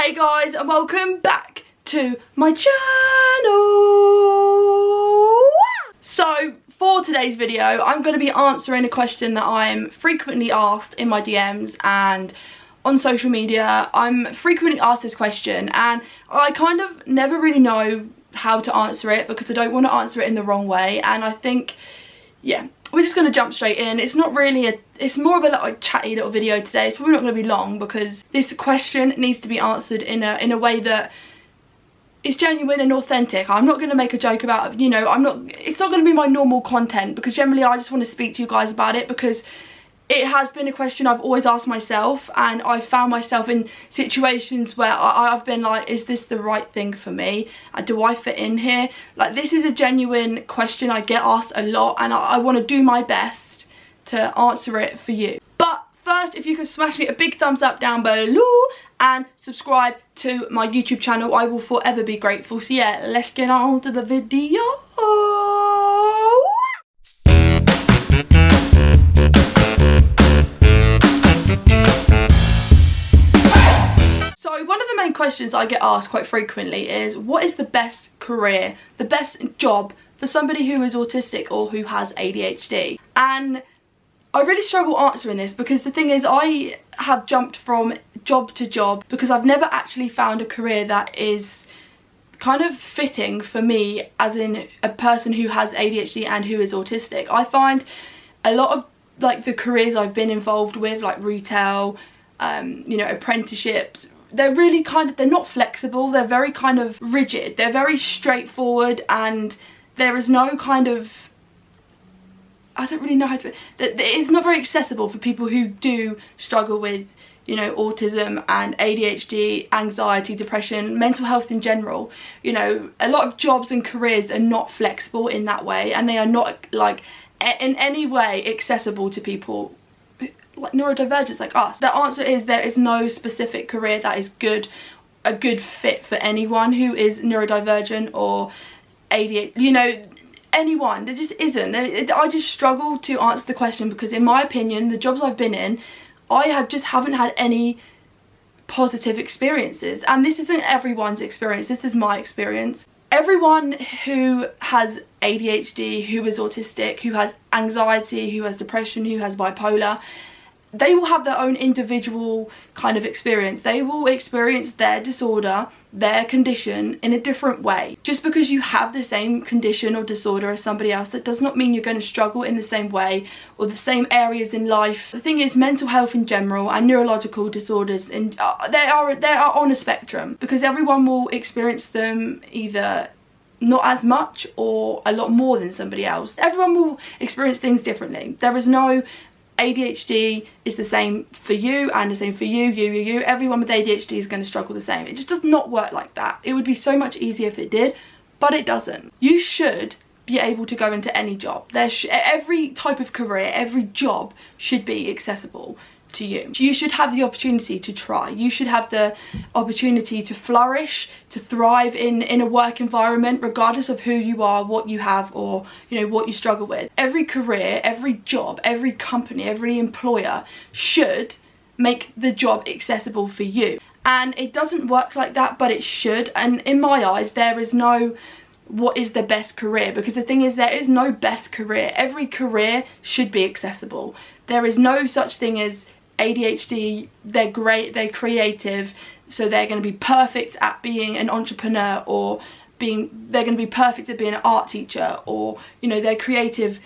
Hey guys, and welcome back to my channel. So for today's video, I'm going to be answering a question that I'm frequently asked in my DMs and on social media. I'm frequently asked this question and I kind of never really know how to answer it because I don't want to answer it in the wrong way, and I think, yeah, we're just going to jump straight in. It's not really it's more of a like chatty little video today. It's probably not going to be long because this question needs to be answered in a way that is genuine and authentic. I'm not going to make a joke about, you know, it's not going to be my normal content because generally I just want to speak to you guys about it because it has been a question I've always asked myself, and I've found myself in situations where I've been like, is this the right thing for me? Do I fit in here? Like, this is a genuine question I get asked a lot, and I want to do my best to answer it for you. But first, if you can smash me a big thumbs up down below and subscribe to my YouTube channel, I will forever be grateful. So yeah, let's get on to the video. So one of the main questions I get asked quite frequently is, what is the best career, the best job for somebody who is autistic or who has ADHD? And I really struggle answering this because the thing is, I have jumped from job to job because I've never actually found a career that is kind of fitting for me, as in a person who has ADHD and who is autistic. I find a lot of like the careers I've been involved with, like retail, you know, apprenticeships, they're really kind of, they're not flexible, they're very kind of rigid, they're very straightforward, and there is no kind of, I don't really know how to, it's not very accessible for people who do struggle with, you know, autism and ADHD, anxiety, depression, mental health in general. You know, a lot of jobs and careers are not flexible in that way, and they are not like in any way accessible to people like neurodivergents like us. The answer is, there is no specific career that is a good fit for anyone who is neurodivergent or ADHD, you know, anyone. There just isn't. I just struggle to answer the question because in my opinion, the jobs I've been in, I just haven't had any positive experiences, and this isn't everyone's experience, this is my experience. Everyone who has ADHD, who is autistic, who has anxiety, who has depression, who has bipolar, they will have their own individual kind of experience. They will experience their disorder, their condition in a different way. Just because you have the same condition or disorder as somebody else, that does not mean you're going to struggle in the same way or the same areas in life. The thing is, mental health in general and neurological disorders, and they are on a spectrum because everyone will experience them either not as much or a lot more than somebody else. Everyone will experience things differently. There is no ADHD is the same for you and the same for you. Everyone with ADHD is going to struggle the same. It just does not work like that. It would be so much easier if it did, but it doesn't. You should be able to go into any job. Every type of career, every job should be accessible to you. You should have the opportunity to try. You should have the opportunity to flourish, to thrive in a work environment, regardless of who you are, what you have, or you know, what you struggle with. Every career, every job, every company, every employer should make the job accessible for you. And it doesn't work like that, but it should. And in my eyes, there is no what is the best career, because the thing is, there is no best career. Every career should be accessible. There is no such thing as ADHD, they're great, they're creative, so they're going to be perfect at being an entrepreneur, or they're going to be perfect at being an art teacher, or you know, they're creative,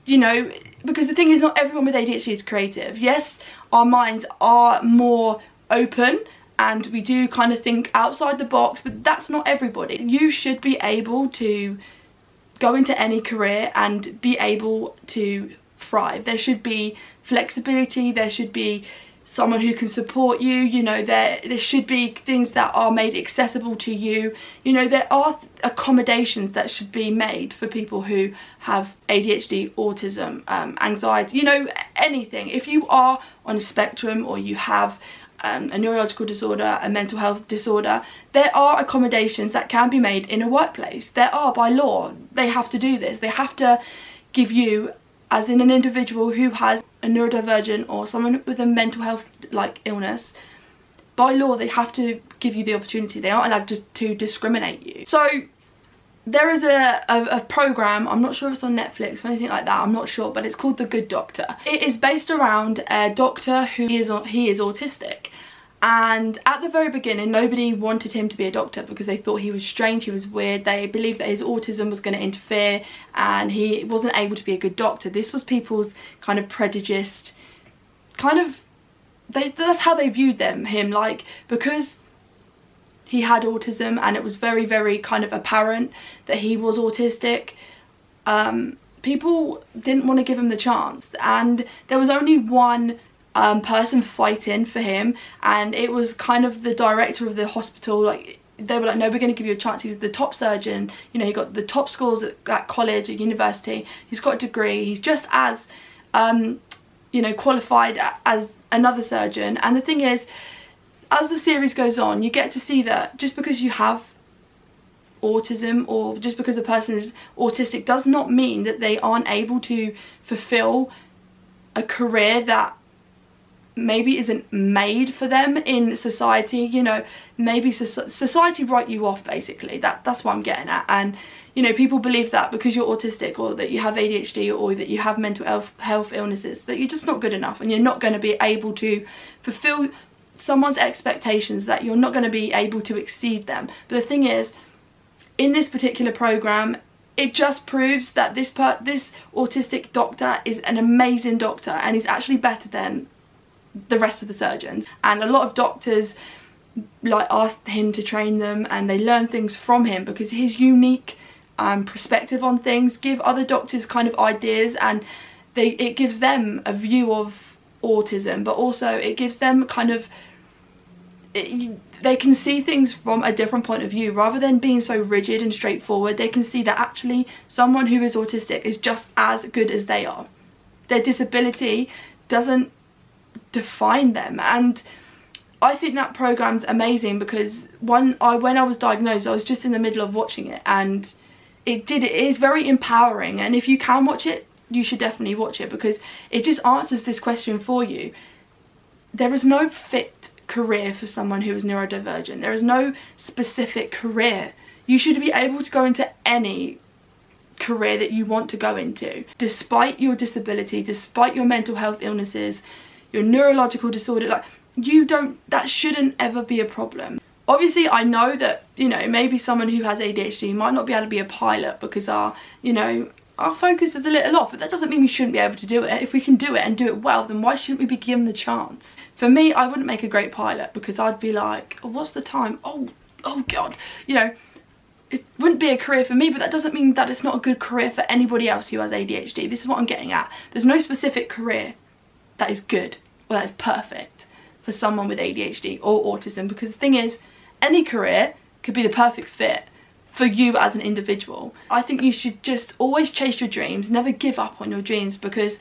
you know, because the thing is, not everyone with ADHD is creative. Yes, our minds are more open and we do kind of think outside the box, but that's not everybody. You should be able to go into any career and be able to thrive. There should be flexibility, there should be someone who can support you, you know, there should be things that are made accessible to you. You know, there are accommodations that should be made for people who have ADHD, autism, anxiety, you know, anything. If you are on a spectrum or you have a neurological disorder, a mental health disorder, there are accommodations that can be made in a workplace. There are, by law. They have to do this. They have to give you, as in an individual who has a neurodivergent or someone with a mental health like illness, by law they have to give you the opportunity. They aren't allowed to discriminate you. So there is a program, I'm not sure if it's on Netflix or anything like that, I'm not sure, but it's called The Good Doctor. It is based around a doctor who is autistic. And at the very beginning, nobody wanted him to be a doctor because they thought he was strange, he was weird. They believed that his autism was going to interfere and he wasn't able to be a good doctor. This was people's kind of prejudiced, that's how they viewed him, like, because he had autism and it was very, very kind of apparent that he was autistic, people didn't want to give him the chance. And there was only one person fighting for him, and it was kind of the director of the hospital. Like, they were like, no, we're going to give you a chance. He's the top surgeon, you know, he got the top scores at college, at university, he's got a degree, he's just as you know, qualified as another surgeon. And the thing is, as the series goes on, you get to see that just because you have autism, or just because a person is autistic, does not mean that they aren't able to fulfill a career that maybe isn't made for them in society. You know, maybe society write you off, basically. That's what I'm getting at. And you know, people believe that because you're autistic, or that you have ADHD, or that you have mental health illnesses, that you're just not good enough and you're not going to be able to fulfill someone's expectations, that you're not going to be able to exceed them. But the thing is, in this particular program, it just proves that this autistic doctor is an amazing doctor, and he's actually better than the rest of the surgeons. And a lot of doctors like ask him to train them, and they learn things from him because his unique perspective on things give other doctors kind of ideas, and it gives them a view of autism, but also it gives them kind of they can see things from a different point of view. Rather than being so rigid and straightforward, they can see that actually someone who is autistic is just as good as they are. Their disability doesn't define them. And I think that program's amazing because when I was diagnosed, I was just in the middle of watching it, and it is very empowering. And if you can watch it, you should definitely watch it, because it just answers this question for you. There is no fit career for someone who is neurodivergent. There is no specific career. You should be able to go into any career that you want to go into, despite your disability, despite your mental health illnesses, your neurological disorder. Like, that shouldn't ever be a problem. Obviously, I know that, you know, maybe someone who has ADHD might not be able to be a pilot because our focus is a little off, but that doesn't mean we shouldn't be able to do it. If we can do it and do it well, then why shouldn't we be given the chance? For me, I wouldn't make a great pilot because I'd be like, oh, what's the time? Oh God, you know, it wouldn't be a career for me, but that doesn't mean that it's not a good career for anybody else who has ADHD. This is what I'm getting at. There's no specific career that is good or that is perfect for someone with ADHD or autism, because the thing is, any career could be the perfect fit for you as an individual. I think you should just always chase your dreams, never give up on your dreams, because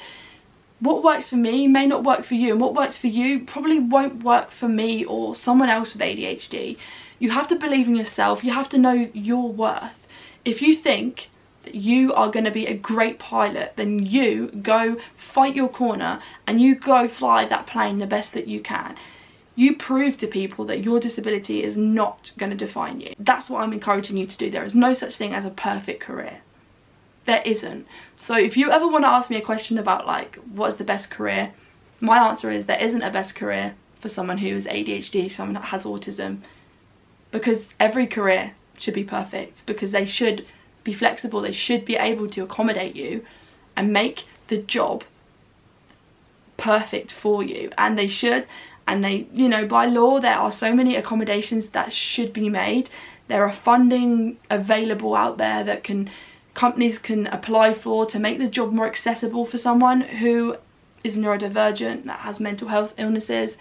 what works for me may not work for you, and what works for you probably won't work for me or someone else with ADHD. You have to believe in yourself. You have to know your worth. If you think that you are going to be a great pilot, then you go fight your corner and you go fly that plane the best that you can. You prove to people that your disability is not going to define you. That's what I'm encouraging you to do. There is no such thing as a perfect career. There isn't. So if you ever want to ask me a question about like what is the best career, my answer is there isn't a best career for someone who is ADHD, someone that has autism, because every career should be perfect, because they should be flexible, they should be able to accommodate you and make the job perfect for you. And they should, and they, you know, by law there are so many accommodations that should be made. There are funding available out there that companies can apply for to make the job more accessible for someone who is neurodivergent, that has mental health illnesses.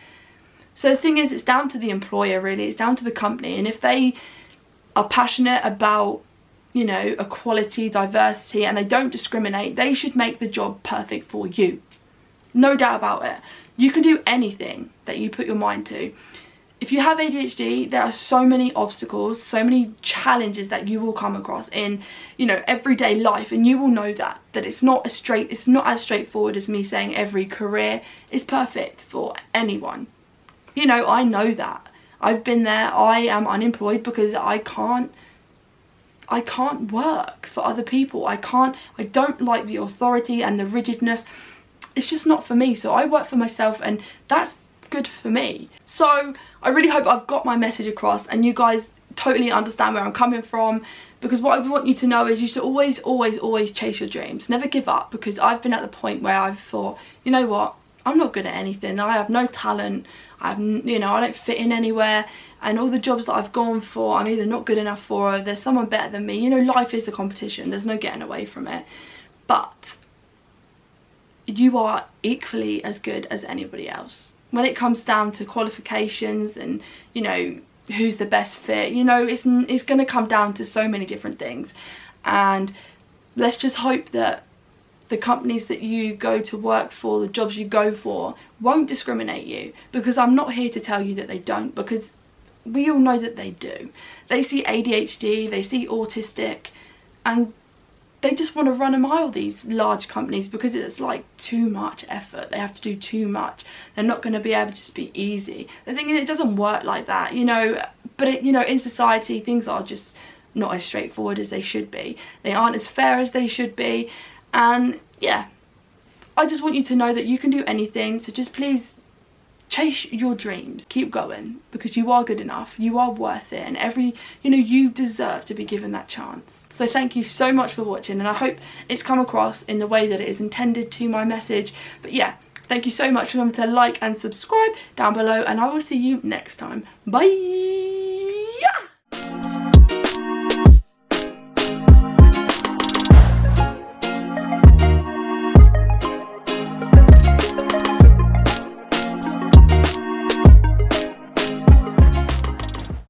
So the thing is, it's down to the employer really, it's down to the company, and if they are passionate about, you know, equality, diversity, and they don't discriminate, they should make the job perfect for you. No doubt about it. You can do anything that you put your mind to. If you have ADHD, there are so many obstacles, so many challenges that you will come across in, you know, everyday life, and you will know that it's not as straightforward as me saying every career is perfect for anyone. You know, I know that. I've been there. I am unemployed because I can't work for other people. I don't like the authority and the rigidness. It's just not for me. So I work for myself, and that's good for me. So I really hope I've got my message across and you guys totally understand where I'm coming from, because what I want you to know is you should always chase your dreams. Never give up, because I've been at the point where I've thought, you know what, I'm not good at anything. I have no talent. I don't fit in anywhere, and all the jobs that I've gone for, I'm either not good enough for, or there's someone better than me. You know, life is a competition. There's no getting away from it. But you are equally as good as anybody else. When it comes down to qualifications and, you know, who's the best fit, you know, it's going to come down to so many different things. And let's just hope that the companies that you go to work for, the jobs you go for, won't discriminate you, because I'm not here to tell you that they don't, because we all know that they do. They see ADHD, they see autistic, and they just want to run a mile, these large companies, because it's like too much effort. They have to do too much. They're not going to be able to just be easy. The thing is, it doesn't work like that, you know. But you know, in society, things are just not as straightforward as they should be. They aren't as fair as they should be. And yeah, I just want you to know that you can do anything. So just please chase your dreams. Keep going, because you are good enough. You are worth it, and you deserve to be given that chance. So thank you so much for watching, and I hope it's come across in the way that it is intended to, my message. But yeah, thank you so much. Remember to like and subscribe down below, and I will see you next time. Bye.